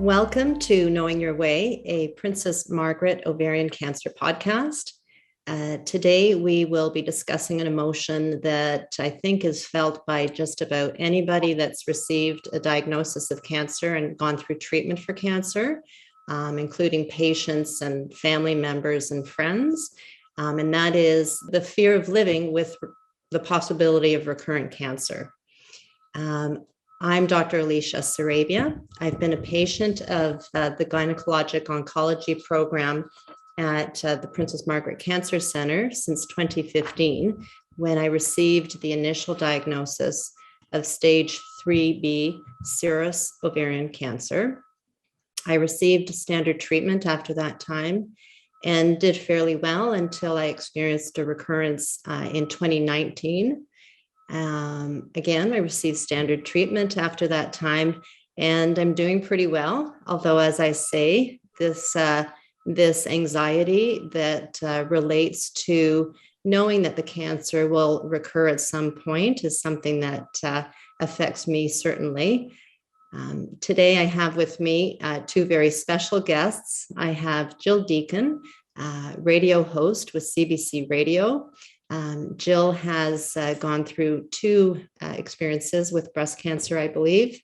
Welcome to Knowing Your Way, a Princess Margaret Ovarian Cancer podcast. Today, we will be discussing an emotion that I think is felt by just about anybody that's received a diagnosis of cancer and gone through treatment for cancer, including patients and family members and friends. And that is the fear of living with the possibility of recurrent cancer. I'm Dr. Alicia Sarabia. I've been a patient of the gynecologic oncology program at the Princess Margaret Cancer Center since 2015, when I received the initial diagnosis of stage 3B serous ovarian cancer. I received standard treatment after that time and did fairly well until I experienced a recurrence in 2019. Again, I received standard treatment after that time, and I'm doing pretty well. Although, as I say, this anxiety that relates to knowing that the cancer will recur at some point is something that affects me certainly. Today, I have with me two very special guests. I have Gill Deacon, radio host with CBC Radio. Gill has gone through two experiences with breast cancer, I believe,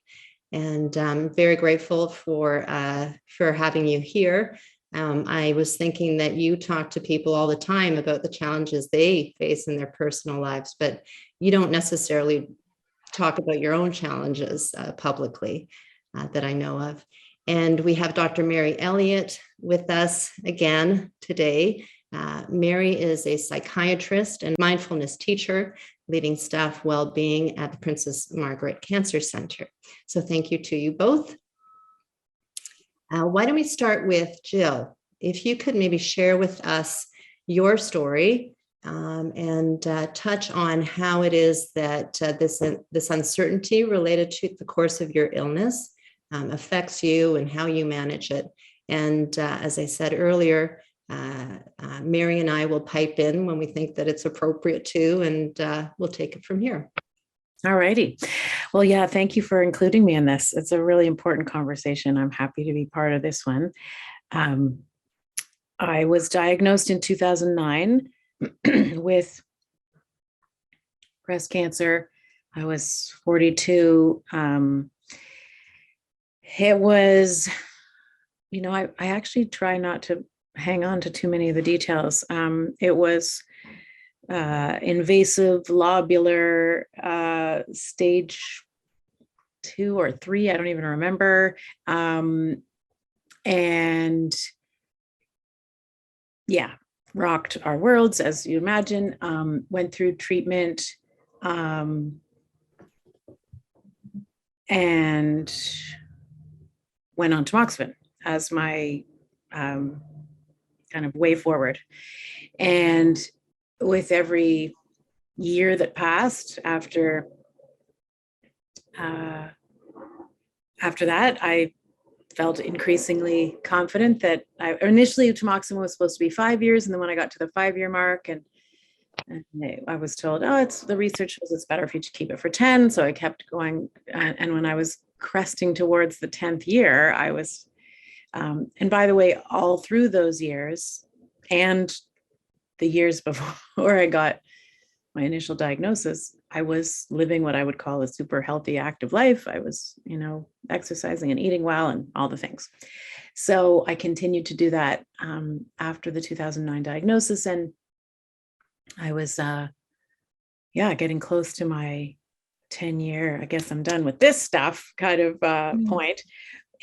and I'm very grateful for having you here. I was thinking that you talk to people all the time about the challenges they face in their personal lives, but you don't necessarily talk about your own challenges publicly that I know of. And we have Dr. Mary Elliott with us again today. Mary is a psychiatrist and mindfulness teacher, leading staff well-being at the Princess Margaret Cancer Center. So thank you to you both. Why don't we start with Gill? If you could maybe share with us your story and touch on how it is that this uncertainty related to the course of your illness affects you and how you manage it. And as I said earlier, Mary and I will pipe in when we think that it's appropriate to, and we'll take it from here. All righty. Well, yeah, thank you for including me in this. It's a really important conversation. I'm happy to be part of this one. I was diagnosed in 2009 with breast cancer. I was 42. It was, I actually try not to hang on to too many of the details. It was invasive lobular stage 2 or 3, I don't even remember. And yeah, rocked our worlds, as you imagine. Went through treatment and went on tamoxifen as my kind of way forward. And with every year that passed after that, I felt increasingly confident that initially tamoxifen was supposed to be 5 years. And then when I got to the 5-year mark and I was told, the research shows it's better if you keep it for 10. So I kept going. And when I was cresting towards the 10th year, I was, and by the way, all through those years and the years before I got my initial diagnosis, I was living what I would call a super healthy, active life. I was, exercising and eating well and all the things. So I continued to do that after the 2009 diagnosis. And I was, getting close to my 10-year, I guess I'm done with this stuff kind of point.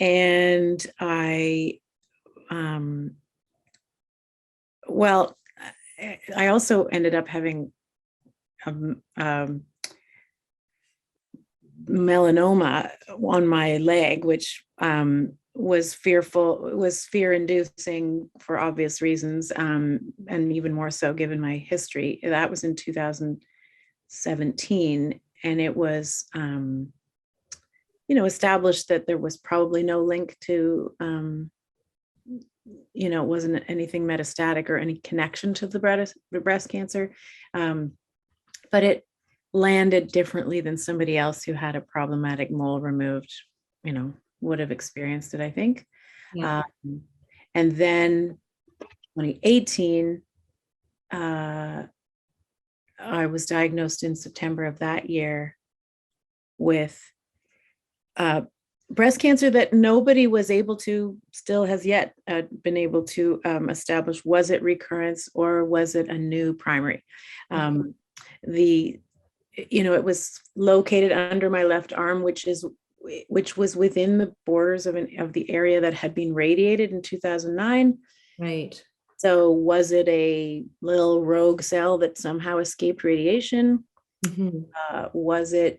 And I also ended up having melanoma on my leg, which was fear-inducing for obvious reasons, and even more so given my history. That was in 2017, and it was established that there was probably no link to it wasn't anything metastatic or any connection to the breast cancer. But it landed differently than somebody else who had a problematic mole removed, would have experienced it, I think. Yeah. And then 2018, I was diagnosed in September of that year with breast cancer that nobody was able to, still has yet been able to establish, was it recurrence or was it a new primary? It was located under my left arm, which was within the borders of the area that had been radiated in 2009. Right. So was it a little rogue cell that somehow escaped radiation? Mm-hmm.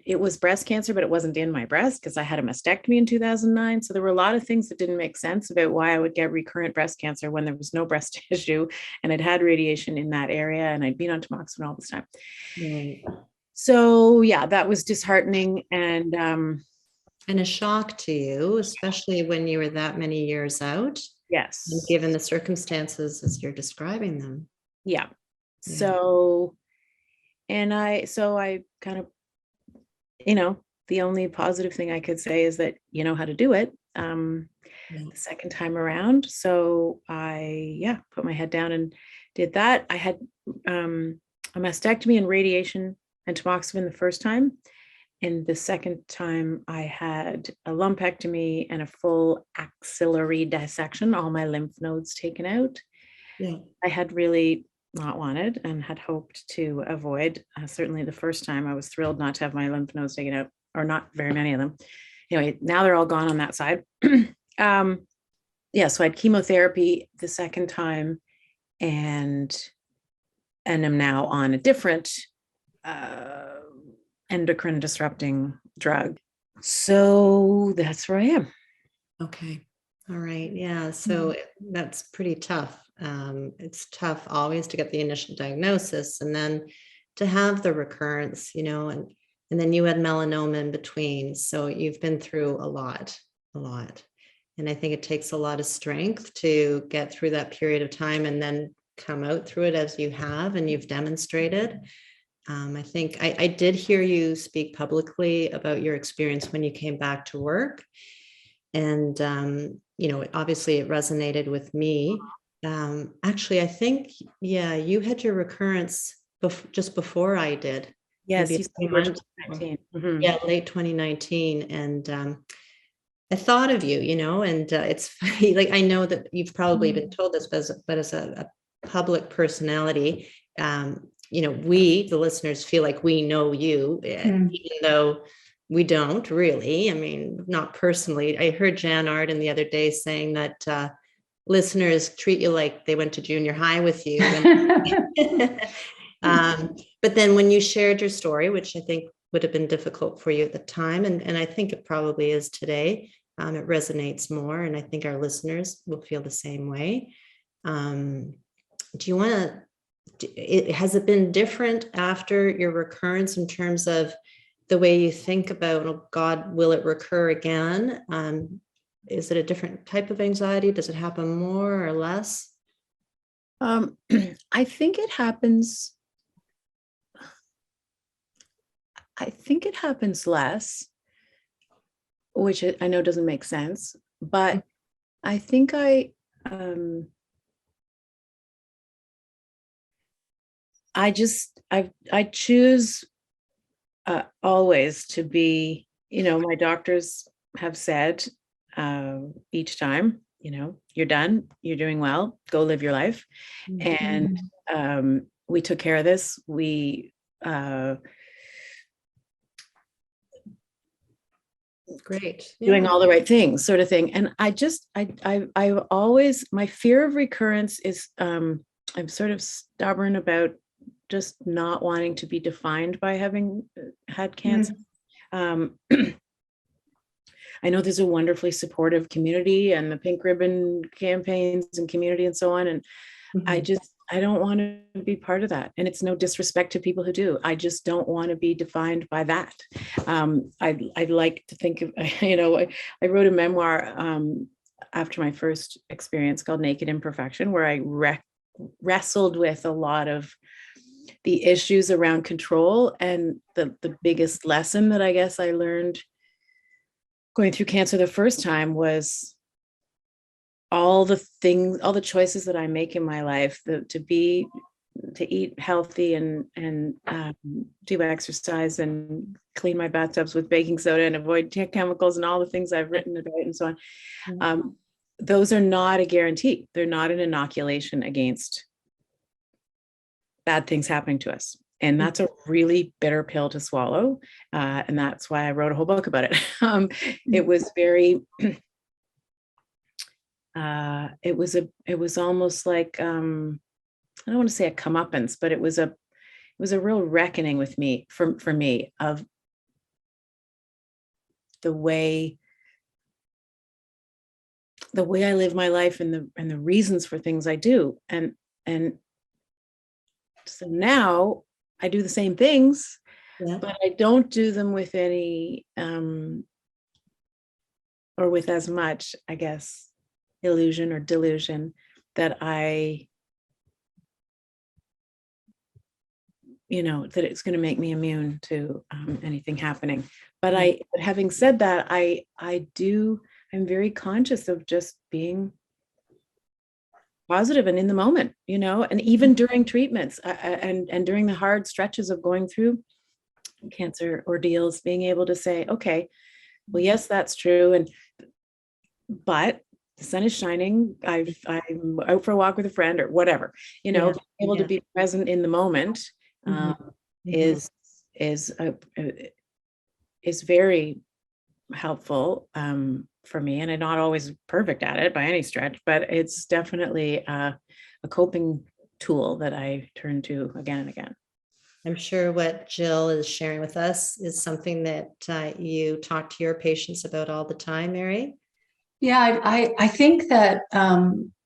It was breast cancer, but it wasn't in my breast because I had a mastectomy in 2009. So there were a lot of things that didn't make sense about why I would get recurrent breast cancer when there was no breast tissue and I'd had radiation in that area and I'd been on tamoxifen all this time. Right. So yeah, that was disheartening and a shock to you, especially when you were that many years out. Yes. And given the circumstances as you're describing them. Yeah. So I kind of, the only positive thing I could say is that you know how to do it the second time around. So I put my head down and did that. I had a mastectomy and radiation and tamoxifen the first time. And the second time I had a lumpectomy and a full axillary dissection, all my lymph nodes taken out. Yeah. I had really not wanted and had hoped to avoid. Certainly the first time I was thrilled not to have my lymph nodes taken out, or not very many of them. Anyway, now they're all gone on that side. So I had chemotherapy the second time and am now on a different endocrine disrupting drug. So that's where I am. Okay. All right. Yeah. So that's pretty tough. It's tough always to get the initial diagnosis and then to have the recurrence, and then you had melanoma in between. So you've been through a lot. And I think it takes a lot of strength to get through that period of time and then come out through it as you have, and you've demonstrated. I think I did hear you speak publicly about your experience when you came back to work. And, obviously it resonated with me. Actually, I think, you had your recurrence just before I did. Yes, maybe you a few were months. 2019. Mm-hmm. Yeah, late 2019. And I thought of you, and it's funny, like, I know that you've probably been told this, but as a public personality, we, the listeners, feel like we know you, even though we don't really. I mean, not personally. I heard Jan Arden the other day saying that listeners treat you like they went to junior high with you. But then when you shared your story, which I think would have been difficult for you at the time, and I think it probably is today, it resonates more. And I think our listeners will feel the same way. Do you want to, has it been different after your recurrence in terms of the way you think about, oh God, will it recur again? Is it a different type of anxiety? Does it happen more or less? I think it happens less, which I know doesn't make sense, but I think I choose always to be, my doctors have said each time, you're done, you're doing well, go live your life. And we took care of this. We great, doing all the right things, sort of thing. And I always, my fear of recurrence is I'm sort of stubborn about just not wanting to be defined by having had cancer. I know there's a wonderfully supportive community and the pink ribbon campaigns and community and so on. And I don't want to be part of that. And it's no disrespect to people who do. I just don't want to be defined by that. I'd like to think of, I wrote a memoir after my first experience called Naked Imperfection, where I wrestled with a lot of the issues around control. And the biggest lesson that I guess I learned going through cancer the first time was all the choices that I make in my life, to eat healthy and do exercise and clean my bathtubs with baking soda and avoid chemicals and all the things I've written about and so on. Those are not a guarantee. They're not an inoculation against bad things happening to us. And that's a really bitter pill to swallow. And that's why I wrote a whole book about it. It was very, it was almost like, I don't want to say a comeuppance, but it was a real reckoning with me, for me, of the way I live my life and the reasons for things I do. And so now I do the same things, but I don't do them with any, or with as much, I guess, illusion or delusion that that it's going to make me immune to anything happening. But having said that, I'm very conscious of just being positive and in the moment, and even during treatments and during the hard stretches of going through cancer ordeals, being able to say, okay, well, yes, that's true. But the sun is shining. I'm out for a walk with a friend or whatever, being able to be present in the moment is very helpful for me. And I'm not always perfect at it by any stretch, but it's definitely a coping tool that I turn to again and again. I'm sure what Gill is sharing with us is something that you talk to your patients about all the time, Mary. Yeah, I think that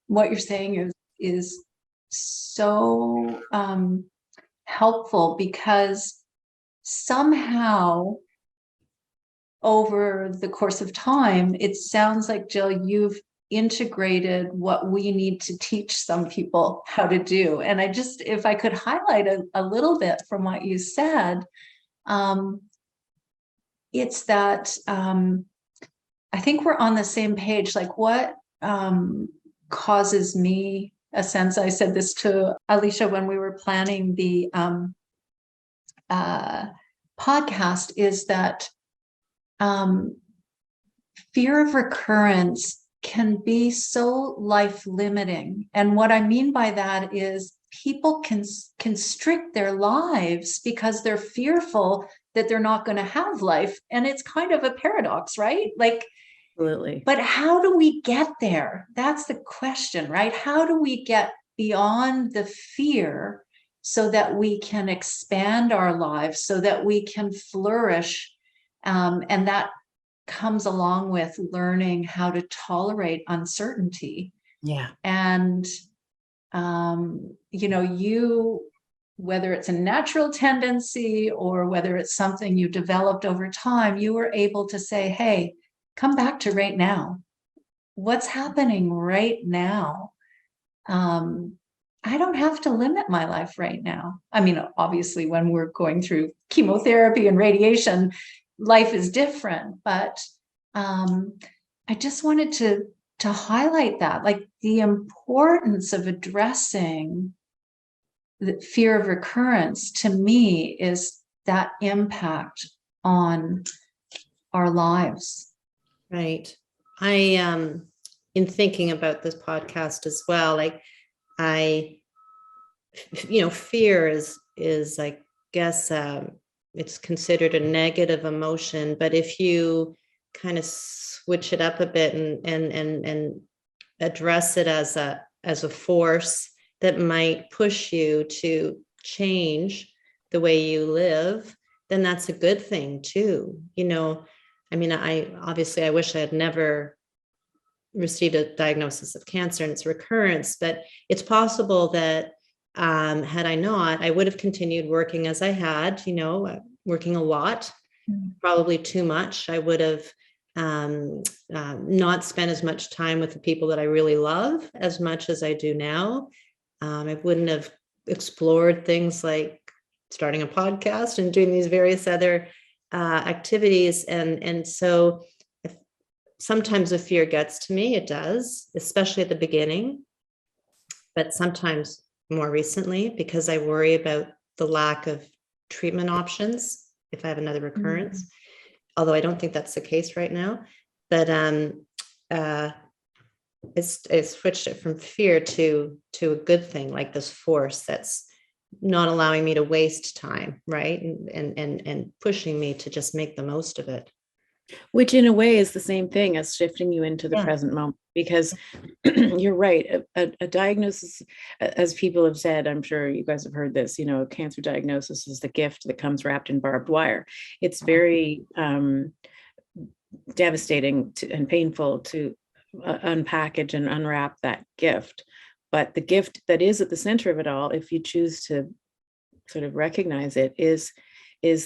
what you're saying is so helpful, because somehow over the course of time, it sounds like, Gill, you've integrated what we need to teach some people how to do. And if I could highlight a little bit from what you said, it's that I think we're on the same page. Like, what causes me a sense, I said this to Alicia when we were planning the podcast, is that fear of recurrence can be so life-limiting. And what I mean by that is people can constrict their lives because they're fearful that they're not going to have life. And it's kind of a paradox, right? Like, absolutely. But how do we get there? That's the question, right? How do we get beyond the fear so that we can expand our lives, so that we can flourish? And that comes along with learning how to tolerate uncertainty. Yeah. And, whether it's a natural tendency or whether it's something you developed over time, you were able to say, hey, come back to right now. What's happening right now? I don't have to limit my life right now. I mean, obviously, when we're going through chemotherapy and radiation, life is different. But I just wanted to highlight that, like, the importance of addressing the fear of recurrence, to me, is that impact on our lives. Right. I in thinking about this podcast as well, like fear is I guess it's considered a negative emotion, but if you kind of switch it up a bit and address it as a force that might push you to change the way you live, then that's a good thing too. I mean, I wish I had never received a diagnosis of cancer and its recurrence, but it's possible that had I not, I would have continued working as I had, working a lot, probably too much. I would have not spent as much time with the people that I really love as much as I do now. I wouldn't have explored things like starting a podcast and doing these various other activities. And so sometimes the fear gets to me. It does, especially at the beginning, but sometimes more recently, because I worry about the lack of treatment options if I have another recurrence, although I don't think that's the case right now. But it's switched it from fear to a good thing, like this force that's not allowing me to waste time, right? And pushing me to just make the most of it. Which in a way is the same thing as shifting you into the present moment, because you're right. A diagnosis, as people have said, I'm sure you guys have heard this, a cancer diagnosis is the gift that comes wrapped in barbed wire. It's very devastating and painful to unpackage and unwrap that gift. But the gift that is at the center of it all, if you choose to sort of recognize it, is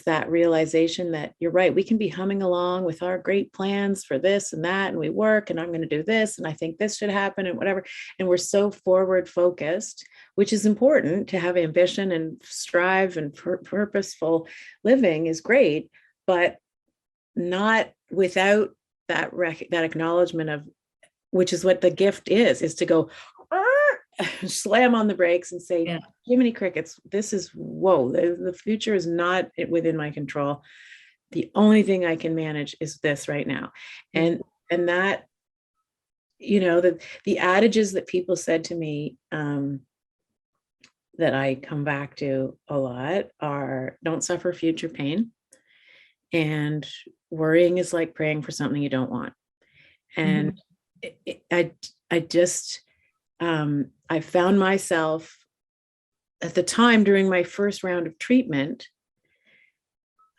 that realization that you're right. We can be humming along with our great plans for this and that, and we work, and I'm going to do this, and I think this should happen, and whatever. And we're so forward focused, which is important to have ambition and strive, and purposeful living is great, but not without that acknowledgement of, which is what the gift is to go slam on the brakes and say, Jiminy Crickets, this is, whoa, the future is not within my control. The only thing I can manage is this right now. And that, the adages that people said to me that I come back to a lot are, don't suffer future pain, and worrying is like praying for something you don't want. And I found myself at the time during my first round of treatment,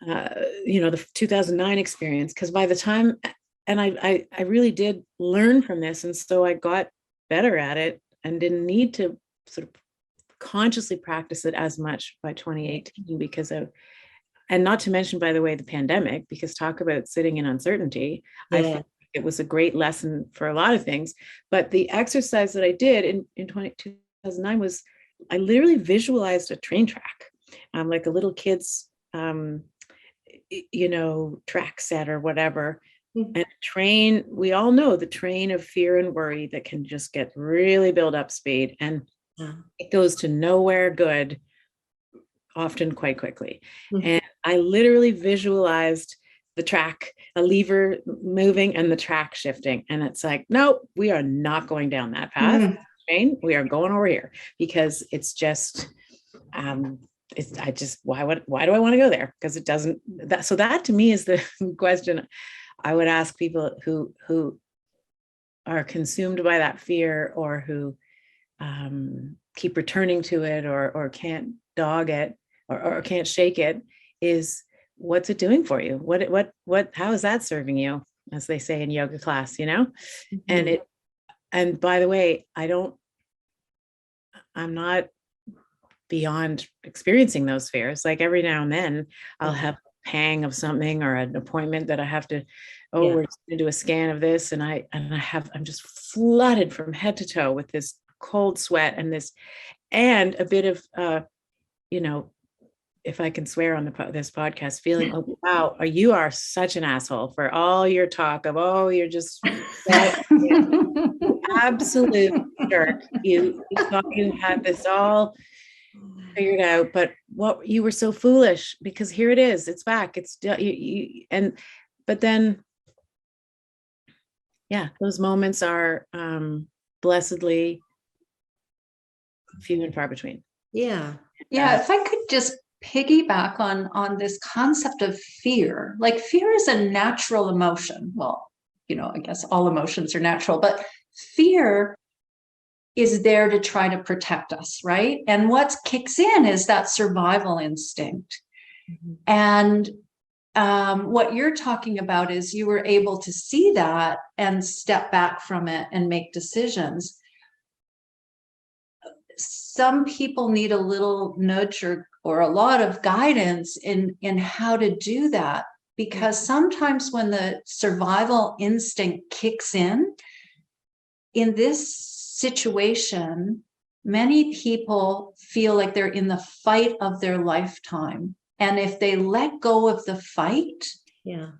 the 2009 experience, because by the time, and I really did learn from this. And so I got better at it and didn't need to sort of consciously practice it as much by 2018 because of, and not to mention, by the way, the pandemic, because talk about sitting in uncertainty. I think it was a great lesson for a lot of things. But the exercise that I did in 2009 was, I literally visualized a train track, like a little kid's, track set or whatever. And a train, we all know the train of fear and worry that can just get really build up speed. And it goes to nowhere good, often quite quickly. And I literally visualized the track, a lever moving and the track shifting. And it's like, nope, we are not going down that path. We are going over here, because it's just, why do I want to go there? Because it doesn't, so that to me is the question I would ask people who are consumed by that fear, or who keep returning to it, or can't dog it, or can't shake it, is, what's it doing for you? How is that serving you, as they say in yoga class, and by the way, I'm not beyond experiencing those fears. Like every now and then I'll have a pang of something, or an appointment that I have to, we're going to do a scan of this. And I'm just flooded from head to toe with this cold sweat and a bit of, if I can swear on this podcast, feeling, oh, wow, you are such an asshole for all your talk of, you're just absolute jerk. You thought you had this all figured out, but you were so foolish, because here it is, it's back, it's but then, those moments are blessedly few and far between. If I could just piggyback on this concept of fear. Like, fear is a natural emotion. Well, I guess all emotions are natural, but fear is there to try to protect us, right? And what kicks in is that survival instinct. And what you're talking about is you were able to see that and step back from it and make decisions. Some people need a little nudge or a lot of guidance in how to do that, because sometimes when the survival instinct kicks in this situation, many people feel like they're in the fight of their lifetime. And if they let go of the fight,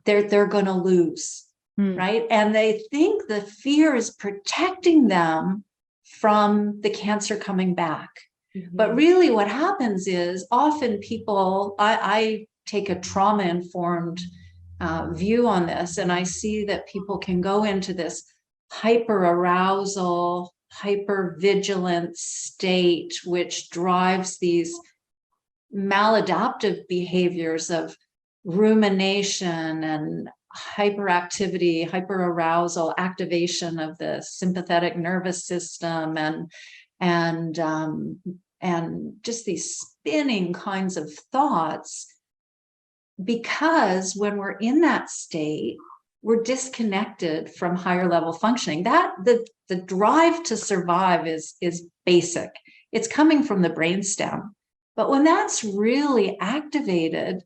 they're going to lose. right? And they think the fear is protecting them from the cancer coming back. But really what happens is often people, I take a trauma-informed view on this, and I see that people can go into this hyper-arousal, hyper-vigilant state, which drives these maladaptive behaviors of rumination and hyperactivity, hyperarousal, activation of the sympathetic nervous system, and just these spinning kinds of thoughts, because when we're in that state, we're disconnected from higher level functioning. That the drive to survive is basic. It's coming from the brainstem. But when that's really activated,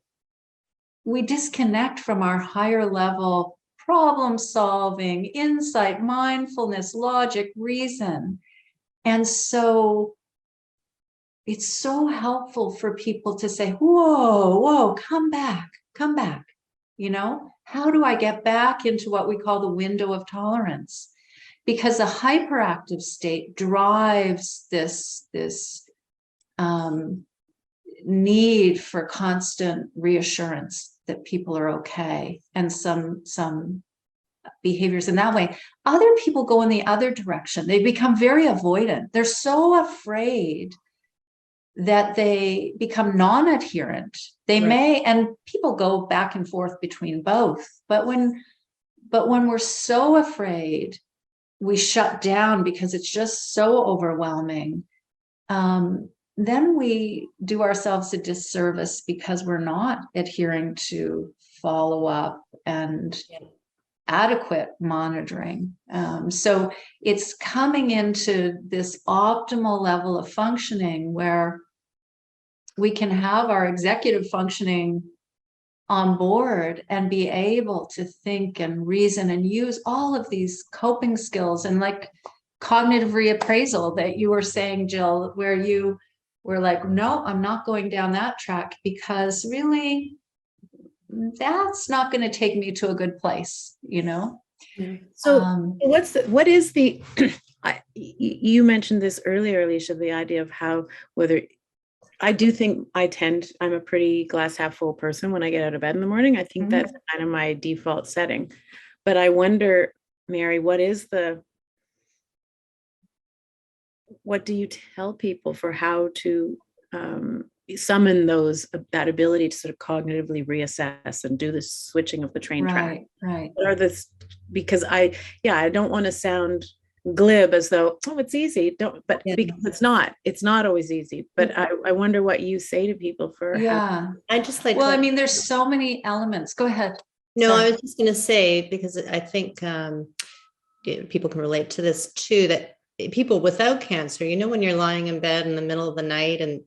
we disconnect from our higher level problem solving, insight, mindfulness, logic, reason. And so it's so helpful for people to say, whoa, come back. You know, how do I get back into what we call the window of tolerance? Because a hyperactive state drives this need for constant reassurance that people are okay, and some behaviors in that way. Other people go in the other direction. They become very avoidant. They're so afraid that they become non-adherent. They may, and people go back and forth between both. But when we're so afraid, we shut down because it's just so overwhelming. Then we do ourselves a disservice because we're not adhering to follow-up and adequate monitoring. So it's coming into this optimal level of functioning where we can have our executive functioning on board and be able to think and reason and use all of these coping skills, and like cognitive reappraisal that you were saying, Gill, where you were like, no, I'm not going down that track because really that's not going to take me to a good place, you know? So what is the, you mentioned this earlier, Alicia, the idea of how, whether, I do think I'm a pretty glass half full person when I get out of bed in the morning. I think that's kind of my default setting. But I wonder, Mary, what do you tell people for how to summon that ability to sort of cognitively reassess and do the switching of the train track? Right. What are because I don't want to sound glib as though, oh, it's easy. Because it's not always easy. But I wonder what you say to people for I just like, well, I mean, there's so many elements. Go ahead. No, Sorry. I was just going to say, because I think people can relate to this too, that people without cancer, you know, when you're lying in bed in the middle of the night and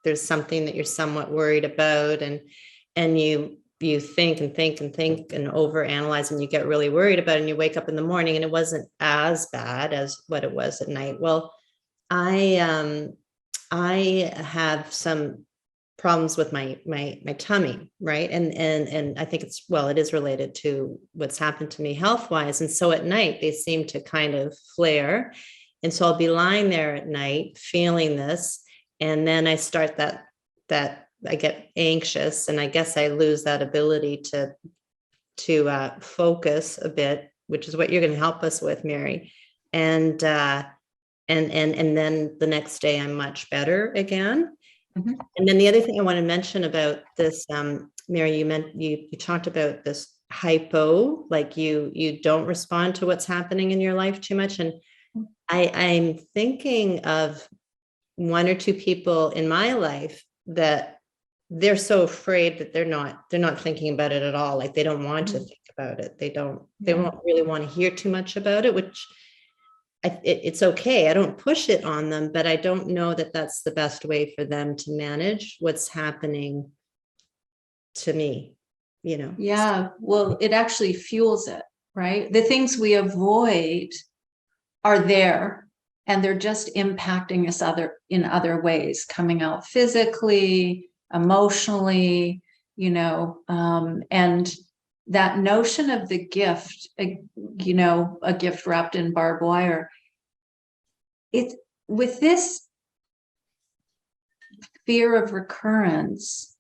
there's something that you're somewhat worried about, and you think and overanalyze, and you get really worried about it, and you wake up in the morning and it wasn't as bad as what it was at night. Well, I have some problems with my tummy, right? And I think it is related to what's happened to me health-wise. And so at night they seem to kind of flare. And so I'll be lying there at night feeling this, and then I start that I get anxious, and I guess I lose that ability to focus a bit, which is what you're going to help us with, Mary. And then the next day I'm much better again. And then the other thing I want to mention about this, Mary, you talked about this hypo, like you don't respond to what's happening in your life too much. And I'm thinking of one or two people in my life that they're so afraid that they're not thinking about it at all. Like they don't want to think about it. They don't really want to hear too much about it, which it's okay. I don't push it on them, but I don't know that that's the best way for them to manage what's happening to me, you know? Yeah, well, it actually fuels it, right? The things we avoid are there, and they're just impacting us in other ways, coming out physically, emotionally, you know, and that notion of the gift, you know, a gift wrapped in barbed wire, it's with this fear of recurrence,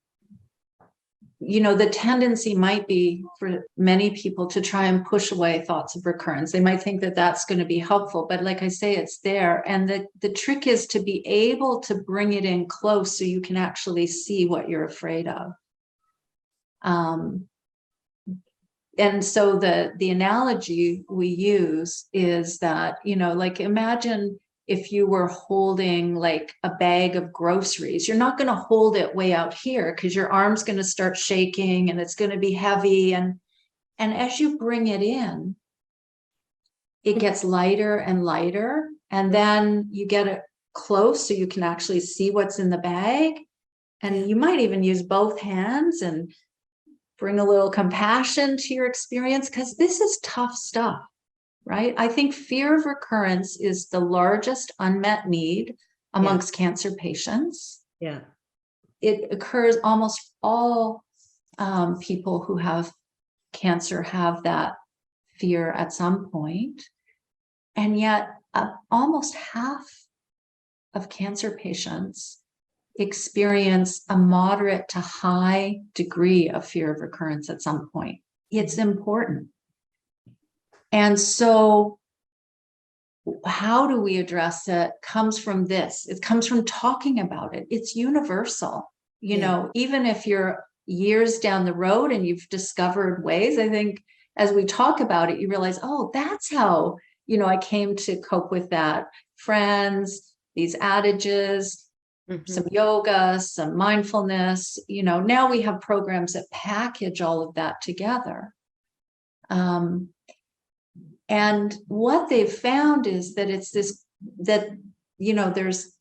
you know, the tendency might be for many people to try and push away thoughts of recurrence. They might think that that's going to be helpful, but like I say, it's there. And the trick is to be able to bring it in close so you can actually see what you're afraid of. And so the analogy we use is that, you know, like imagine if you were holding like a bag of groceries, you're not going to hold it way out here because your arm's going to start shaking and it's going to be heavy. And as you bring it in, it gets lighter and lighter. And then you get it close so you can actually see what's in the bag. And you might even use both hands and bring a little compassion to your experience, because this is tough stuff. Right? I think fear of recurrence is the largest unmet need amongst cancer patients. Yeah. It occurs almost all people who have cancer have that fear at some point. And yet almost half of cancer patients experience a moderate to high degree of fear of recurrence at some point. It's important. And so how do we address it comes from this. It comes from talking about it. It's universal. You know, even if you're years down the road and you've discovered ways, I think as we talk about it, you realize, oh, that's how, you know, I came to cope with that. Friends, these adages, some yoga, some mindfulness, you know, now we have programs that package all of that together. And what they've found is that it's this, that, you know, there's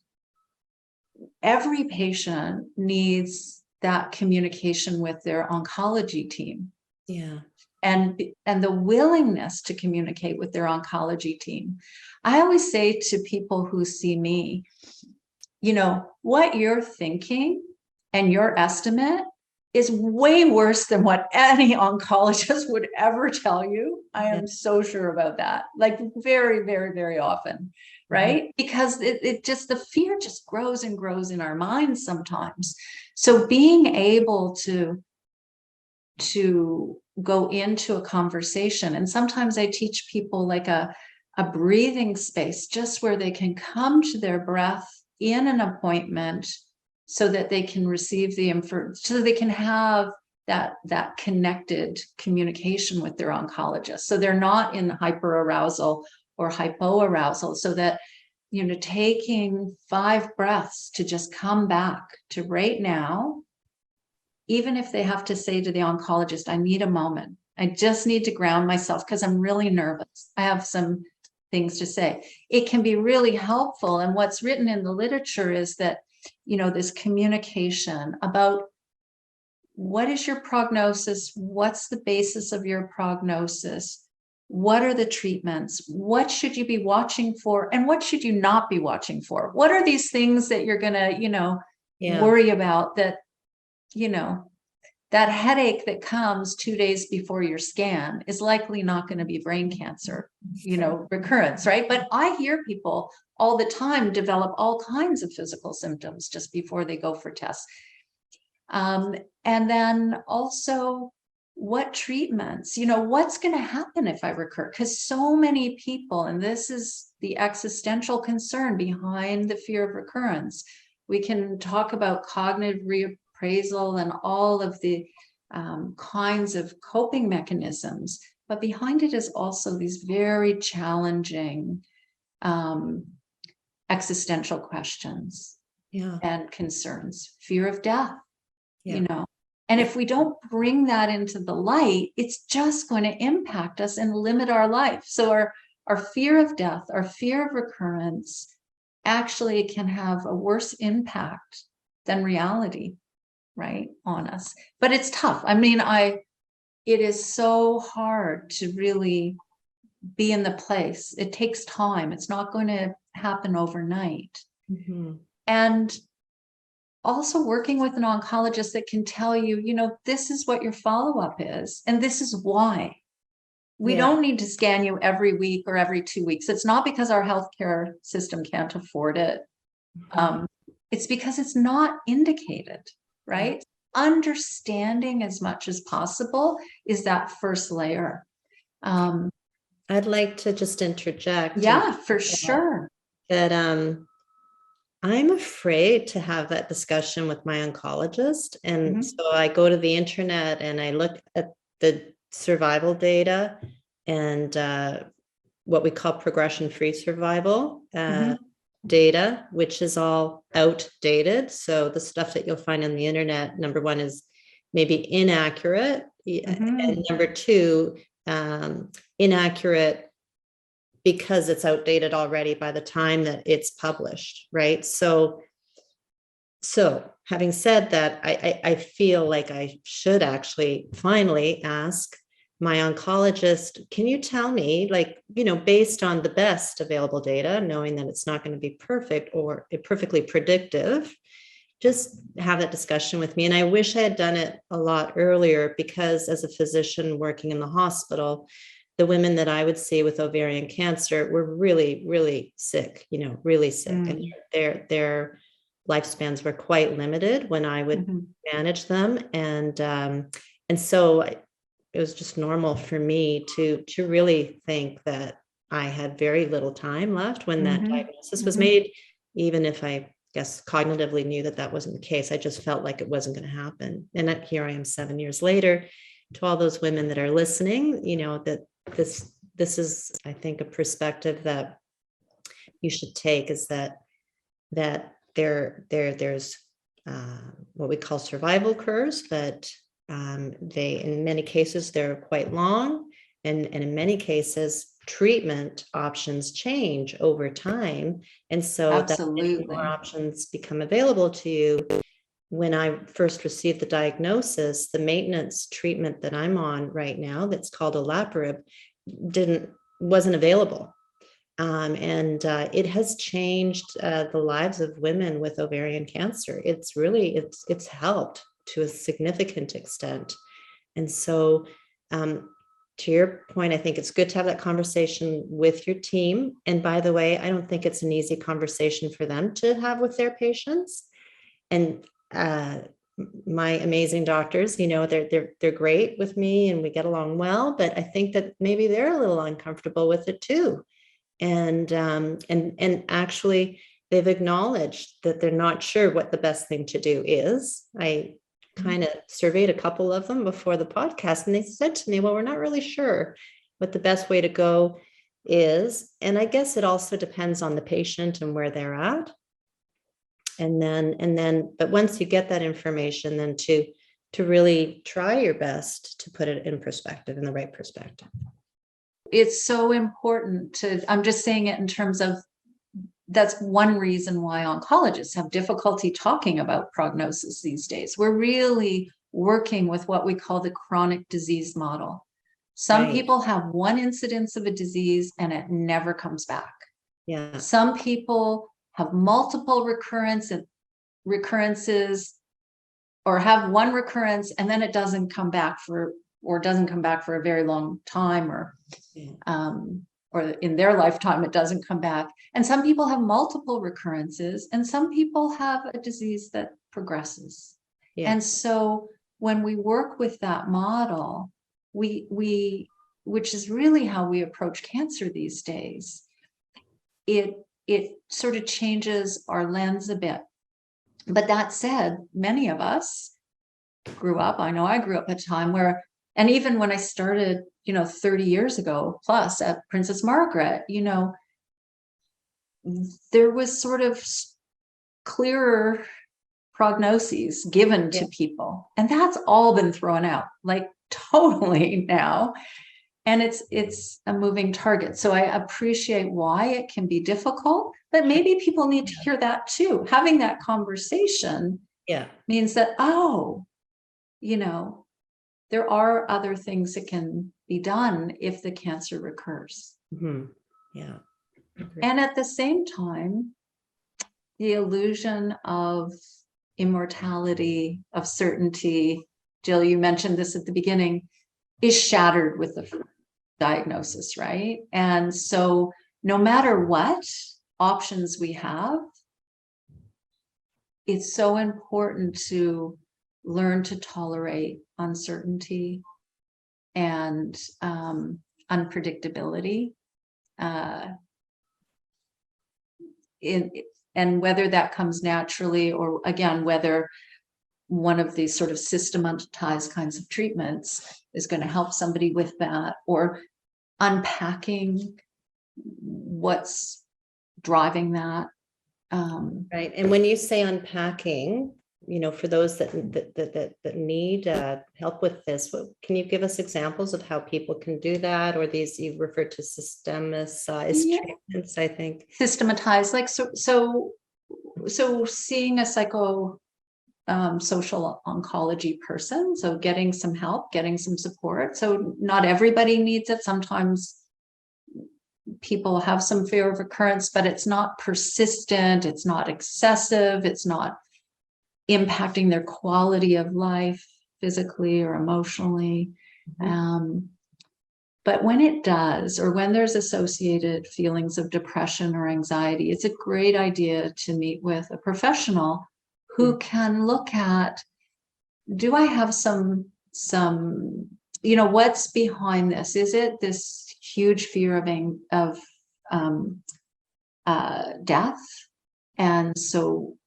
every patient needs that communication with their oncology team. Yeah. And the willingness to communicate with their oncology team. I always say to people who see me, you know, what you're thinking and your estimate is way worse than what any oncologist would ever tell you. I am so sure about that. Like very, very, very often, right? Because it just, the fear just grows and grows in our minds sometimes. So being able to go into a conversation, and sometimes I teach people like a breathing space, just where they can come to their breath in an appointment, so that they can receive the information, so they can have that connected communication with their oncologist. So they're not in hyperarousal or hypoarousal, so that, you know, taking 5 breaths to just come back to right now, even if they have to say to the oncologist, I need a moment. I just need to ground myself because I'm really nervous. I have some things to say. It can be really helpful. And what's written in the literature is that, you know, this communication about what is your prognosis? What's the basis of your prognosis? What are the treatments? What should you be watching for? And what should you not be watching for? What are these things that you're going to, you know, worry about, that, you know, that headache that comes 2 days before your scan is likely not going to be brain cancer, you know, recurrence, right? But I hear people all the time develop all kinds of physical symptoms just before they go for tests. And then also, what treatments, you know, what's going to happen if I recur? Because so many people, and this is the existential concern behind the fear of recurrence. We can talk about cognitive reappraisal and all of the kinds of coping mechanisms, but behind it is also these very challenging existential questions and concerns, fear of death, you know. And if we don't bring that into the light, it's just going to impact us and limit our life. So our fear of death, our fear of recurrence, actually can have a worse impact than reality, right, on us. But it's tough. I mean, it is so hard to really be in the place. It takes time. It's not going to happen overnight. And also working with an oncologist that can tell you, this is what your follow-up is, and this is why. We don't need to scan you every week or every 2 weeks. It's not because our healthcare system can't afford it. It's because it's not indicated, right? Understanding as much as possible is that first layer. I'd like to just interject. Yeah, for sure. That I'm afraid to have that discussion with my oncologist. And so I go to the internet and I look at the survival data and what we call progression-free survival data, which is all outdated. So the stuff that you'll find on the internet, number one, is maybe inaccurate. And number two, inaccurate because it's outdated already by the time that it's published, right? So having said that, I feel like I should actually finally ask my oncologist, can you tell me, like, based on the best available data, knowing that it's not going to be perfect or perfectly predictive, just have that discussion with me. And I wish I had done it a lot earlier, because as a physician working in the hospital, the women that I would see with ovarian cancer were really, really sick, really sick. And their lifespans were quite limited when I would manage them. And so it was just normal for me to really think that I had very little time left when that diagnosis was made, even if I guess cognitively knew that wasn't the case. I just felt like it wasn't going to happen. And here I am 7 years later. To all those women that are listening, that this is, I think, a perspective that you should take, is that there's what we call survival curves, but they, in many cases, they're quite long, and in many cases, treatment options change over time, and so that more options become available to you. When I first received the diagnosis, the maintenance treatment that I'm on right now, that's called olaparib, wasn't available. And it has changed the lives of women with ovarian cancer. It's really, it's helped to a significant extent. And so to your point, I think it's good to have that conversation with your team. And by the way, I don't think it's an easy conversation for them to have with their patients. And my amazing doctors, they're great with me and we get along well, but I think that maybe they're a little uncomfortable with it too. And actually they've acknowledged that they're not sure what the best thing to do is. I kind of surveyed a couple of them before the podcast, and they said to me, well, we're not really sure what the best way to go is. And I guess it also depends on the patient and where they're at. And then, but once you get that information, then to really try your best to put it in perspective, in the right perspective. It's so important I'm just saying it in terms of, that's one reason why oncologists have difficulty talking about prognosis these days. We're really working with what we call the chronic disease model. Some people have one incidence of a disease and it never comes back. Yeah. Some people have multiple recurrences, or have one recurrence and then it doesn't come back for a very long time, or in their lifetime it doesn't come back. And some people have multiple recurrences, and some people have a disease that progresses. Yeah. And so when we work with that model, we which is really how we approach cancer these days, it sort of changes our lens a bit. But that said, many of us grew up, I know I grew up at a time where, and even when I started, 30 years ago plus at Princess Margaret, there was sort of clearer prognoses given to people. And that's all been thrown out, like totally now. And it's a moving target. So I appreciate why it can be difficult, but maybe people need to hear that too. Having that conversation means that, there are other things that can be done if the cancer recurs. Yeah. And at the same time, the illusion of immortality, of certainty, Gill, you mentioned this at the beginning, is shattered with the diagnosis, right? And so no matter what options we have, it's so important to learn to tolerate uncertainty and unpredictability. And whether that comes naturally, or again, whether one of these sort of systematized kinds of treatments is going to help somebody with that, or unpacking what's driving that. Right. And when you say unpacking, for those that need help with this, can you give us examples of how people can do that? Or these, you refer to systemicized treatments, I think. Systematized, like, so seeing a social oncology person, so getting some help, getting some support. So not everybody needs it. Sometimes people have some fear of recurrence, but it's not persistent, it's not excessive, it's not impacting their quality of life physically or emotionally. But when it does, or when there's associated feelings of depression or anxiety, it's a great idea to meet with a professional who can look at, do I have some, what's behind this? Is it this huge fear of death? And so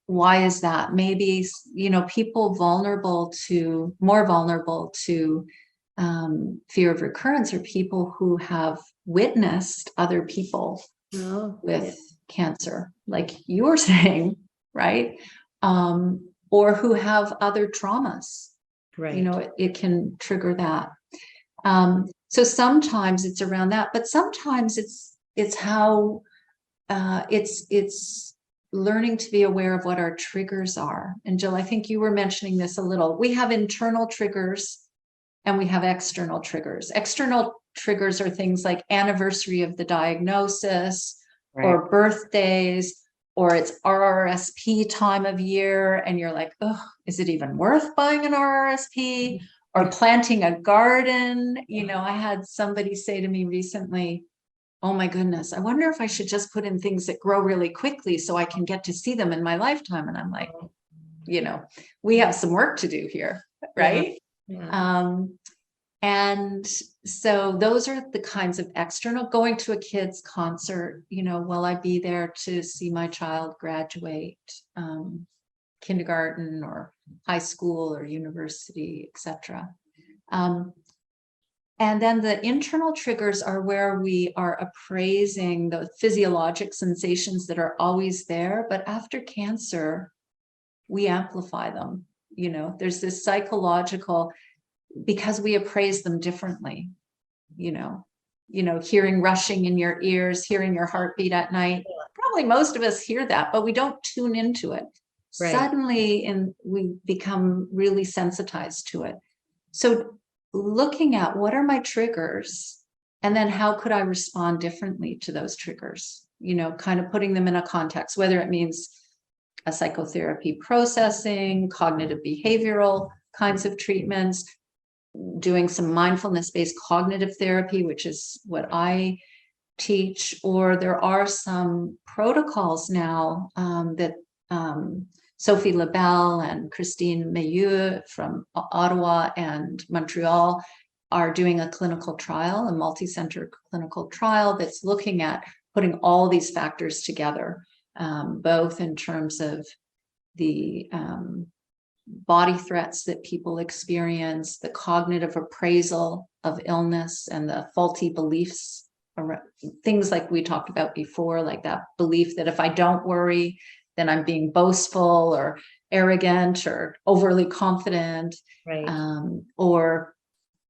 why is that? Maybe, people more vulnerable to fear of recurrence are people who have witnessed other people with cancer, like you were saying, right? Or who have other traumas, right? It can trigger that. So sometimes it's around that, but sometimes it's how it's learning to be aware of what our triggers are. And Gill, I think you were mentioning this a little. We have internal triggers and we have external triggers. External triggers are things like anniversary of the diagnosis, right, or birthdays, or it's RRSP time of year. And you're like, oh, is it even worth buying an RRSP? Or planting a garden? I had somebody say to me recently, oh my goodness, I wonder if I should just put in things that grow really quickly so I can get to see them in my lifetime. And I'm like, we have some work to do here, right? Yeah. And so those are the kinds of external. Going to a kid's concert, will I be there to see my child graduate kindergarten or high school or university, etc. And then the internal triggers are where we are appraising the physiologic sensations that are always there, but after cancer, we amplify them. There's this psychological, because we appraise them differently, hearing rushing in your ears, hearing your heartbeat at night. Probably most of us hear that, but we don't tune into it. Right. Suddenly, we become really sensitized to it. So looking at what are my triggers, and then how could I respond differently to those triggers, kind of putting them in a context, whether it means a psychotherapy processing, cognitive behavioral kinds of treatments, doing some mindfulness-based cognitive therapy, which is what I teach, or there are some protocols now that Sophie Labelle and Christine Mayeux from Ottawa and Montreal are doing a clinical trial, a multi-center clinical trial that's looking at putting all these factors together, both in terms of the body threats that people experience, the cognitive appraisal of illness, and the faulty beliefs, things like we talked about before, like that belief that if I don't worry, then I'm being boastful or arrogant or overly confident, right?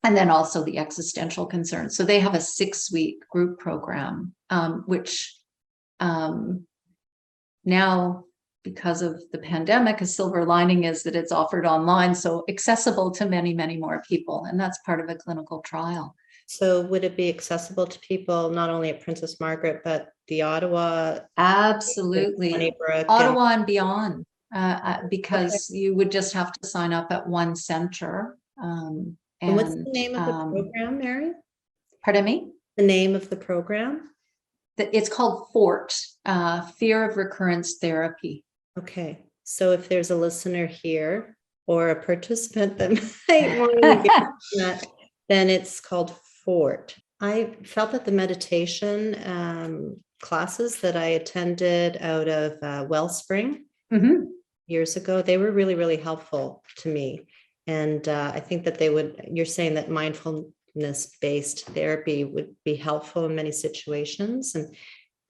And then also the existential concerns. So they have a 6-week group program, which now, because of the pandemic, a silver lining is that it's offered online, so accessible to many, many more people. And that's part of a clinical trial. So would it be accessible to people not only at Princess Margaret, but the Ottawa, Absolutely. Sunnybrook, Ottawa and beyond, because you would just have to sign up at one center. and what's the name of the program, Mary? Pardon me? The name of the program? It's called FORT, Fear of Recurrence Therapy. Okay. So if there's a listener here or a participant that might want to get that, then it's called FORT. I felt that the meditation classes that I attended out of Wellspring years ago, they were really, really helpful to me. And I think that you're saying that mindfulness-based therapy would be helpful in many situations. And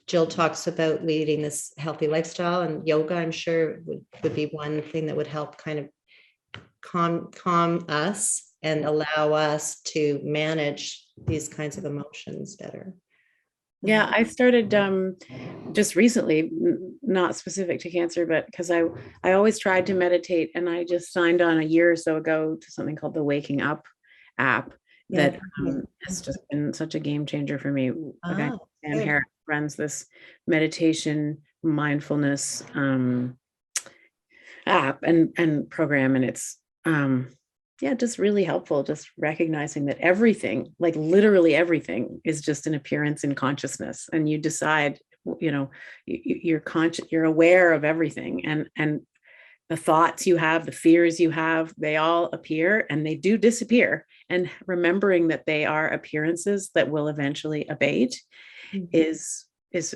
Gill talks about leading this healthy lifestyle, and yoga, I'm sure, would be one thing that would help kind of calm us and allow us to manage these kinds of emotions better. Yeah, I started just recently, not specific to cancer, but because I always tried to meditate, and I just signed on a year or so ago to something called the Waking Up app that has just been such a game changer for me. And Harris runs this meditation mindfulness app and program, and it's just really helpful, just recognizing that everything, like literally everything, is just an appearance in consciousness, and you decide, you're conscious, you're aware of everything, and the thoughts you have, the fears you have, they all appear and they do disappear, and remembering that they are appearances that will eventually abate is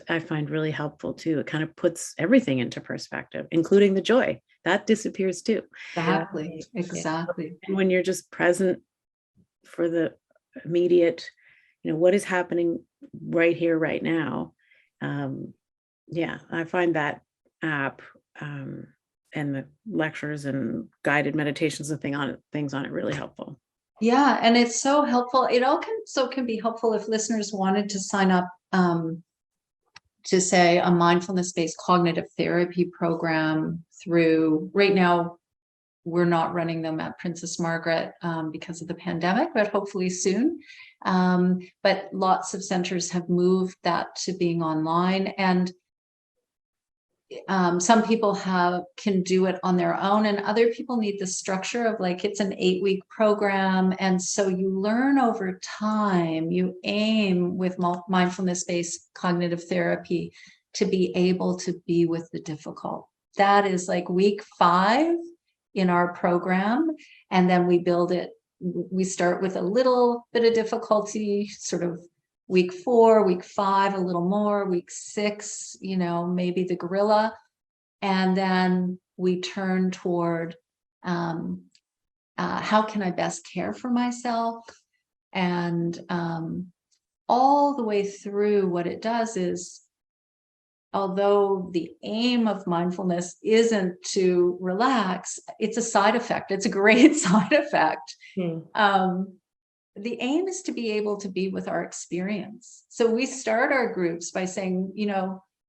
I find really helpful too. It kind of puts everything into perspective, including the joy that disappears too. Exactly. And when you're just present for the immediate, what is happening right here, right now. I find that app and the lectures and guided meditations and things on it really helpful. Yeah, and it's so helpful. It also can be helpful if listeners wanted to sign up to say a mindfulness-based cognitive therapy program through, right now, we're not running them at Princess Margaret because of the pandemic, but hopefully soon. But lots of centers have moved that to being online, and some people can do it on their own, and other people need the structure of, like, it's an 8-week program. And so you learn over time, you aim with mindfulness-based cognitive therapy to be able to be with the difficult. That is like week 5 in our program. And then we build it. We start with a little bit of difficulty, sort of week 4, week 5, a little more, week 6, maybe the gorilla. And then we turn toward how can I best care for myself? And all the way through, what it does is, although the aim of mindfulness isn't to relax, it's a side effect. It's a great side effect. The aim is to be able to be with our experience. So we start our groups by saying,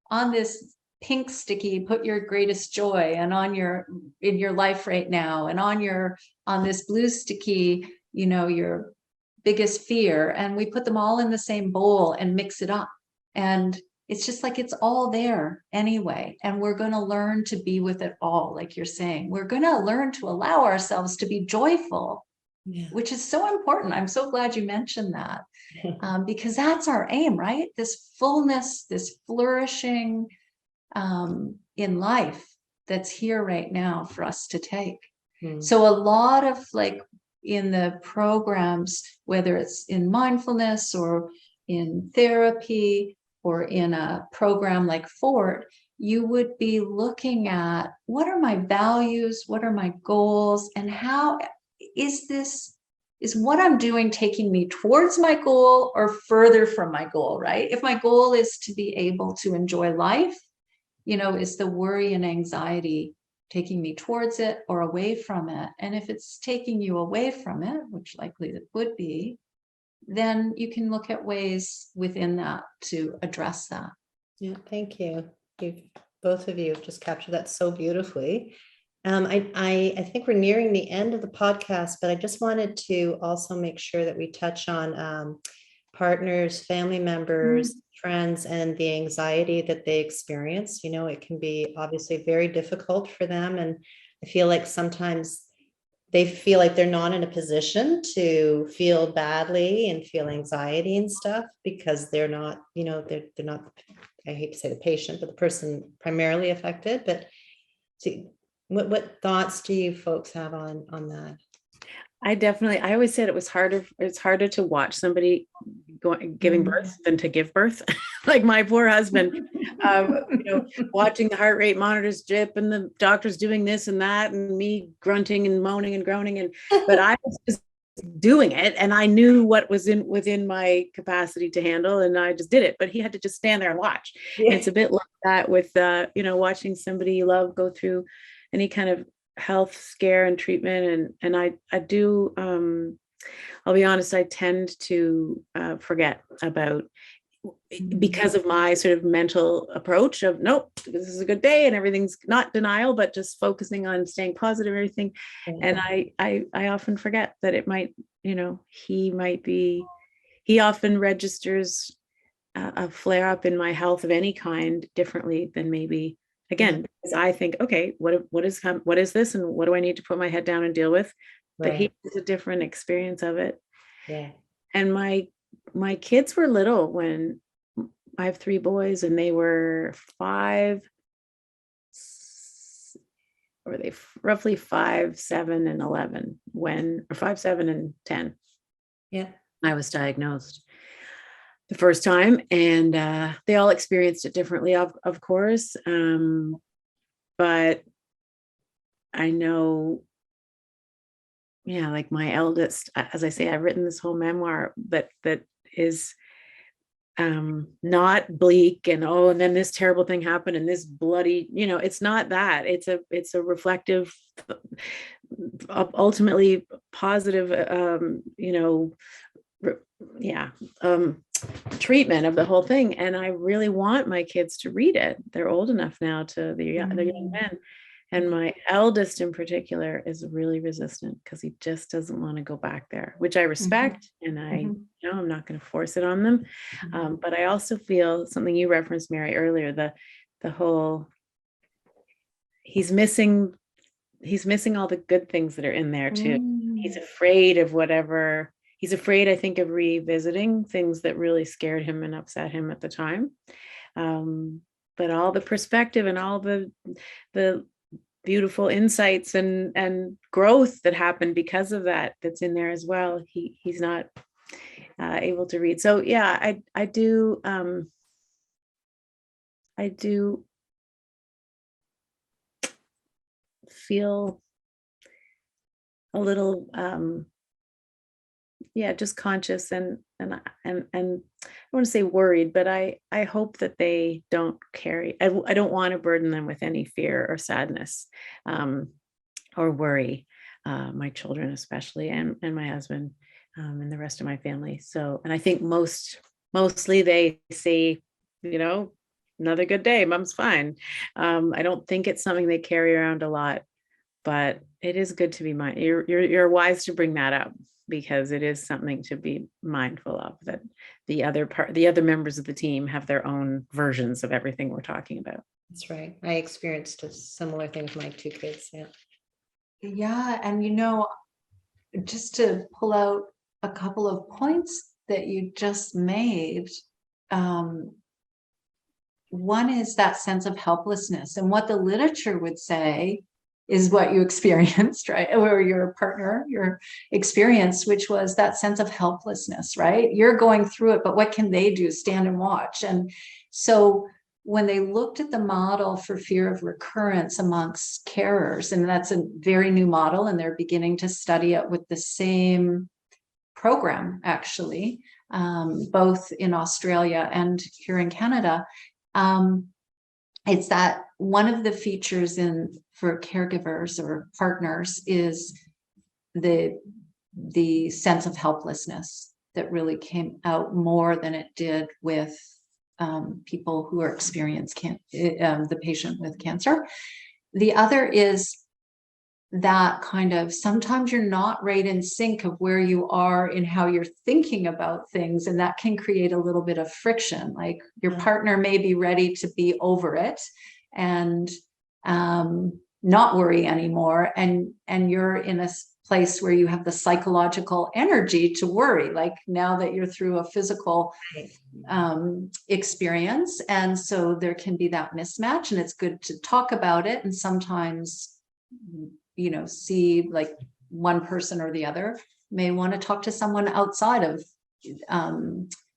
on this pink sticky, put your greatest joy, and in your life right now, and on this blue sticky, your biggest fear. And we put them all in the same bowl and mix it up. And it's just like, it's all there anyway. And we're going to learn to be with it all. Like you're saying, we're going to learn to allow ourselves to be joyful. Yeah. Which is so important. I'm so glad you mentioned that, because that's our aim, right? This fullness, this flourishing in life that's here right now for us to take. So a lot of, like, in the programs, whether it's in mindfulness or in therapy or in a program like FORT, you would be looking at, what are my values? What are my goals? And how is what I'm doing taking me towards my goal or further from my goal, right? If my goal is to be able to enjoy life, is the worry and anxiety taking me towards it or away from it? And if it's taking you away from it, which likely it would be, then you can look at ways within that to address that. Yeah, thank you. Both of you have just captured that so beautifully. I think we're nearing the end of the podcast, but I just wanted to also make sure that we touch on partners, family members, friends, and the anxiety that they experience. You know, it can be obviously very difficult for them. And I feel like sometimes they feel like they're not in a position to feel badly and feel anxiety and stuff because they're not, you know, they're not, I hate to say the patient, but the person primarily affected. But what thoughts do you folks have on that? I always said it's harder to watch somebody giving birth than to give birth. Like my poor husband, watching the heart rate monitors drip and the doctors doing this and that, and me grunting and moaning and groaning. But I was just doing it, and I knew what was within my capacity to handle, and I just did it. But he had to just stand there and watch. Yeah. And it's a bit like that with, watching somebody you love go through any kind of health scare and treatment. And I do, I'll be honest, I tend to forget about, because of my sort of mental approach of, nope, this is a good day and everything's not denial, but just focusing on staying positive, everything. And I often forget that it might, he often registers a flare up in my health of any kind differently than maybe, again, because I think, okay, what is this, and what do I need to put my head down and deal with? But he has a different experience of it. Yeah. And my kids were little when I have 3 boys, and they were 5, or they roughly 5, 7, and 11 or 5, 7, and 10. Yeah. I was diagnosed the first time, and they all experienced it differently, of course. But I know, like my eldest, as I say, I've written this whole memoir that is not bleak and then this terrible thing happened and this bloody, it's not that. It's a reflective, ultimately positive, treatment of the whole thing. And I really want my kids to read it. They're old enough now they're young men. And my eldest in particular is really resistant because he just doesn't want to go back there, which I respect. And I'm not going to force it on them. But I also feel something you referenced, Mary, earlier, the whole, he's missing all the good things that are in there too. He's afraid of whatever. He's afraid, I think, of revisiting things that really scared him and upset him at the time. But all the perspective and all the beautiful insights and growth that happened because of that's in there as well, he's not able to read. So yeah, I do feel a little just conscious and I want to say worried, but I hope that they don't carry, I don't want to burden them with any fear or sadness or worry, my children especially, and my husband, and the rest of my family. So, and I think mostly they say, another good day, mom's fine. I don't think it's something they carry around a lot, but it is good to be mindful. You're wise to bring that up, because it is something to be mindful of, that the other members of the team have their own versions of everything we're talking about. That's right. I experienced a similar thing with my 2 kids. Yeah. Yeah. And, just to pull out a couple of points that you just made, one is that sense of helplessness, and what the literature would say is what you experienced, right? Or your partner, your experience, which was that sense of helplessness, right? You're going through it, but what can they do? Stand and watch. And so when they looked at the model for fear of recurrence amongst carers, and that's a very new model, and they're beginning to study it with the same program, actually, both in Australia and here in Canada. It's that one of the features for caregivers or partners is the sense of helplessness that really came out more than it did with people who are experiencing the patient with cancer. The other is that kind of, sometimes you're not right in sync of where you are in how you're thinking about things. And that can create a little bit of friction. Like your partner may be ready to be over it and not worry anymore. And you're in a place where you have the psychological energy to worry, like now that you're through a physical experience. And so there can be that mismatch, and it's good to talk about it. And sometimes, see like one person or the other may want to talk to someone outside of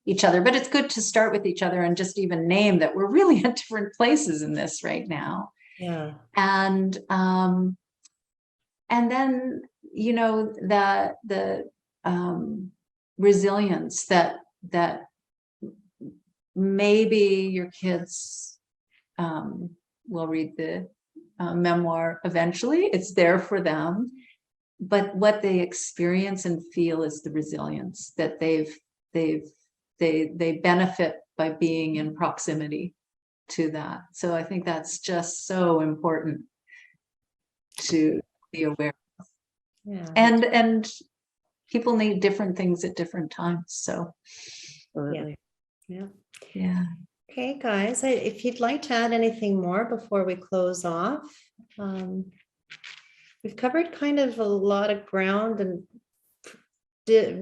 each other, but it's good to start with each other and just even name that we're really at different places in this right now. Yeah. And then, the resilience that maybe your kids will read the memoir eventually. It's there for them, but what they experience and feel is the resilience that they benefit by being in proximity to that. So I think that's just so important to be aware of. Yeah. And people need different things at different times. So Yeah. Okay, guys, if you'd like to add anything more before we close off, we've covered kind of a lot of ground, and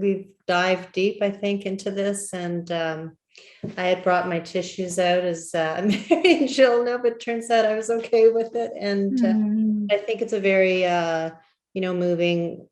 we've dived deep, I think, into this. And I had brought my tissues out as Mary and Gill know, but turns out I was okay with it. And I think it's a very, moving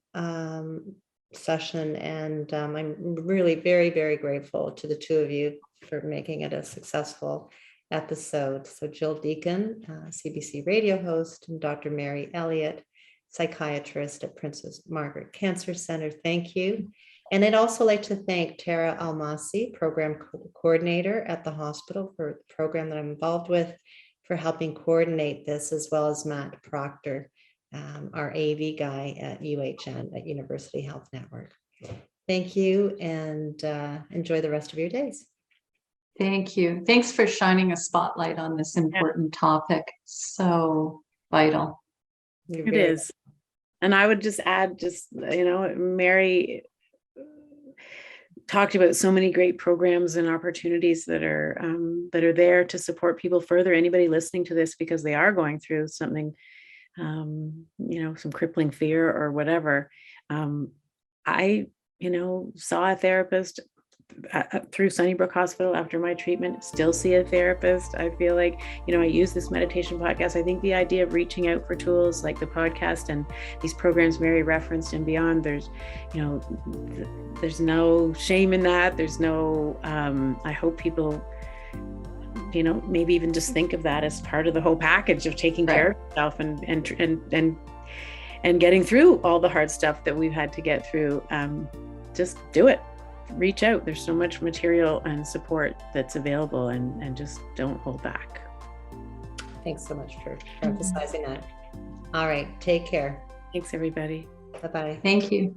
session. And I'm really very, very grateful to the two of you for making it a successful episode. So Gill Deacon, CBC radio host, and Dr. Mary Elliott, psychiatrist at Princess Margaret Cancer Center. Thank you. And I'd also like to thank Tara Almasi, program coordinator at the hospital for the program that I'm involved with, for helping coordinate this, as well as Matt Proctor, our AV guy at UHN, at University Health Network. Thank you, and enjoy the rest of your days. Thank you. Thanks for shining a spotlight on this important topic. So vital. It is. And I would just add, Mary talked about so many great programs and opportunities that are there to support people further. Anybody listening to this because they are going through something, some crippling fear or whatever. I saw a therapist through Sunnybrook Hospital after my treatment, still see a therapist. I feel like, I use this meditation podcast. I think the idea of reaching out for tools like the podcast and these programs Mary referenced and beyond, there's no shame in that. There's no, I hope people, maybe even just think of that as part of the whole package of taking care of yourself and getting through all the hard stuff that we've had to get through. Just do it. Reach out. There's so much material and support that's available, and just don't hold back. Thanks so much for emphasizing that. All right. Take care. Thanks, everybody. Bye-bye. Thank you.